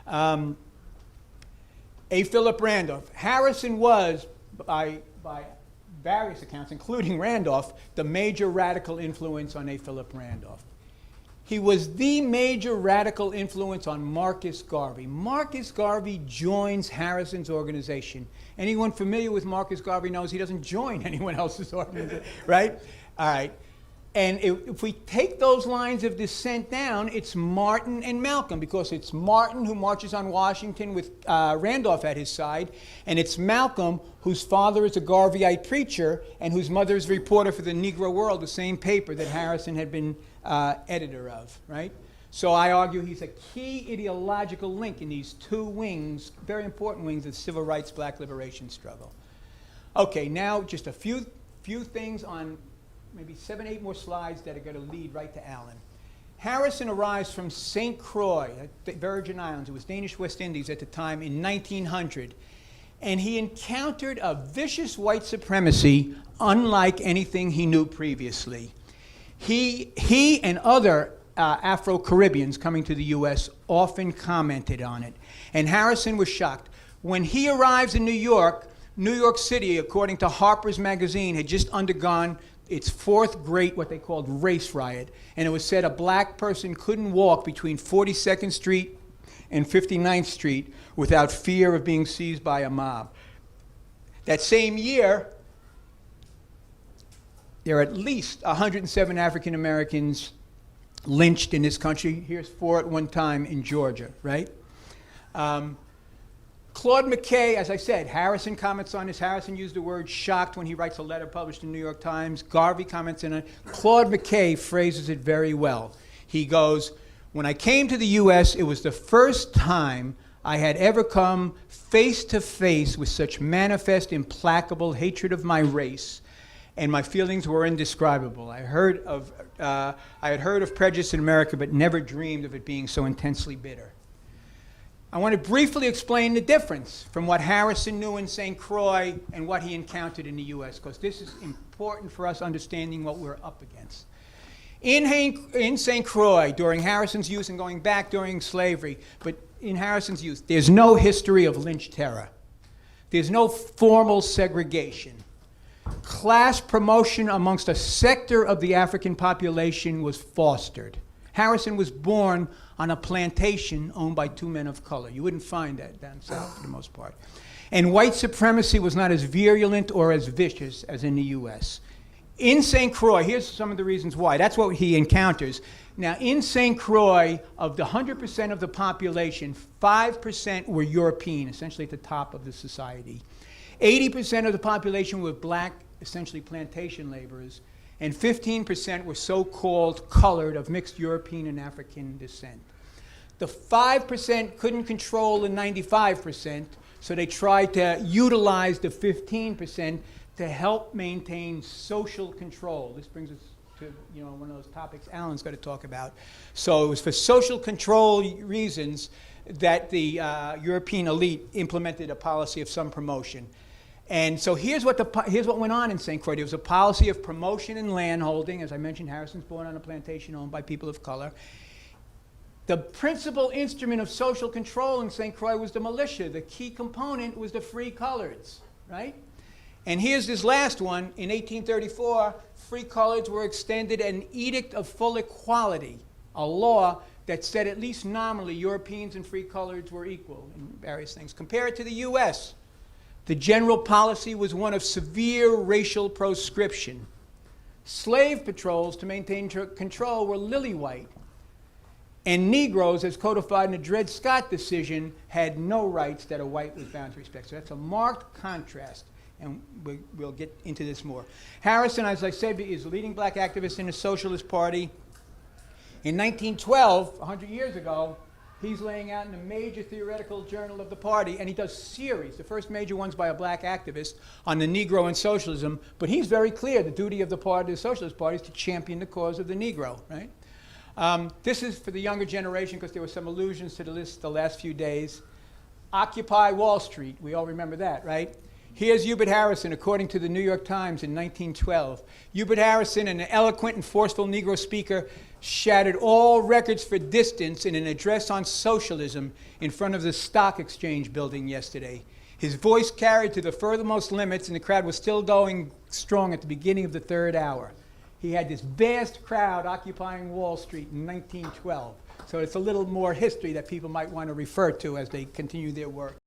A. Philip Randolph. Harrison was, by various accounts, including Randolph, the major radical influence on A. Philip Randolph. He was the major radical influence on Marcus Garvey. Marcus Garvey joins Harrison's organization. Anyone familiar with Marcus Garvey knows he doesn't join anyone else's organization, right? All right. And if we take those lines of descent down, it's Martin and Malcolm, because it's Martin who marches on Washington with Randolph at his side, and it's Malcolm, whose father is a Garveyite preacher and whose mother is a reporter for the Negro World, the same paper that Harrison had been editor of, right? So I argue he's a key ideological link in these two wings, very important wings of the civil rights, black liberation struggle. Okay, now just a few things on maybe 7, 8 more slides that are going to lead right to Allen. Harrison arrives from St. Croix, the Virgin Islands. It was Danish West Indies at the time, in 1900. And he encountered a vicious white supremacy unlike anything he knew previously. He and other Afro-Caribbeans coming to the U.S. often commented on it. And Harrison was shocked. When he arrives in New York City, according to Harper's Magazine, had just undergone its 4th great, what they called, race riot. And it was said a black person couldn't walk between 42nd Street and 59th Street without fear of being seized by a mob. That same year, there are at least 107 African Americans lynched in this country. Here's 4 at one time in Georgia, right? Claude McKay, as I said, Harrison comments on this. Harrison used the word shocked when he writes a letter published in the New York Times. Garvey comments on it. Claude McKay phrases it very well. He goes, "When I came to the U.S., it was the first time I had ever come face to face with such manifest, implacable hatred of my race, and my feelings were indescribable. I had heard of prejudice in America, but never dreamed of it being so intensely bitter." I want to briefly explain the difference from what Harrison knew in St. Croix and what he encountered in the U.S., because this is important for us understanding what we're up against. In St. Croix, during Harrison's youth and going back during slavery, but in Harrison's youth, there's no history of lynch terror. There's no formal segregation. Class promotion amongst a sector of the African population was fostered. Harrison was born on a plantation owned by 2 men of color. You wouldn't find that down south for the most part. And white supremacy was not as virulent or as vicious as in the U.S. In St. Croix, here's some of the reasons why. That's what he encounters. Now, in St. Croix, of the 100% of the population, 5% were European, essentially at the top of the society. 80% of the population were black, essentially plantation laborers, and 15% were so-called colored, of mixed European and African descent. The 5% couldn't control the 95%, so they tried to utilize the 15% to help maintain social control. This brings us to one of those topics Alan's going to talk about. So it was for social control reasons that the European elite implemented a policy of some promotion. And so here's what went on in St. Croix. There was a policy of promotion and landholding. As I mentioned, Harrison's born on a plantation owned by people of color. The principal instrument of social control in St. Croix was the militia. The key component was the free coloreds, right? And here's this last one. In 1834, free coloreds were extended an edict of full equality, a law that said at least nominally Europeans and free coloreds were equal in various things. Compare it to the U.S. The general policy was one of severe racial proscription. Slave patrols to maintain control were lily white. And Negroes, as codified in the Dred Scott decision, had no rights that a white was bound to respect. So that's a marked contrast, and we'll get into this more. Harrison, as I said, is a leading black activist in the Socialist Party. In 1912, 100 years ago, he's laying out in a major theoretical journal of the party, and he does series, the first major ones by a black activist, on the Negro and socialism. But he's very clear the duty of the party, the Socialist Party, is to champion the cause of the Negro, right? This is for the younger generation, because there were some allusions to the list the last few days. Occupy Wall Street, we all remember that, right? Here's Hubert Harrison, according to the New York Times in 1912. Hubert Harrison, an eloquent and forceful Negro speaker, shattered all records for distance in an address on socialism in front of the Stock Exchange building yesterday. His voice carried to the furthermost limits, and the crowd was still going strong at the beginning of the third hour. He had this vast crowd occupying Wall Street in 1912. So it's a little more history that people might want to refer to as they continue their work.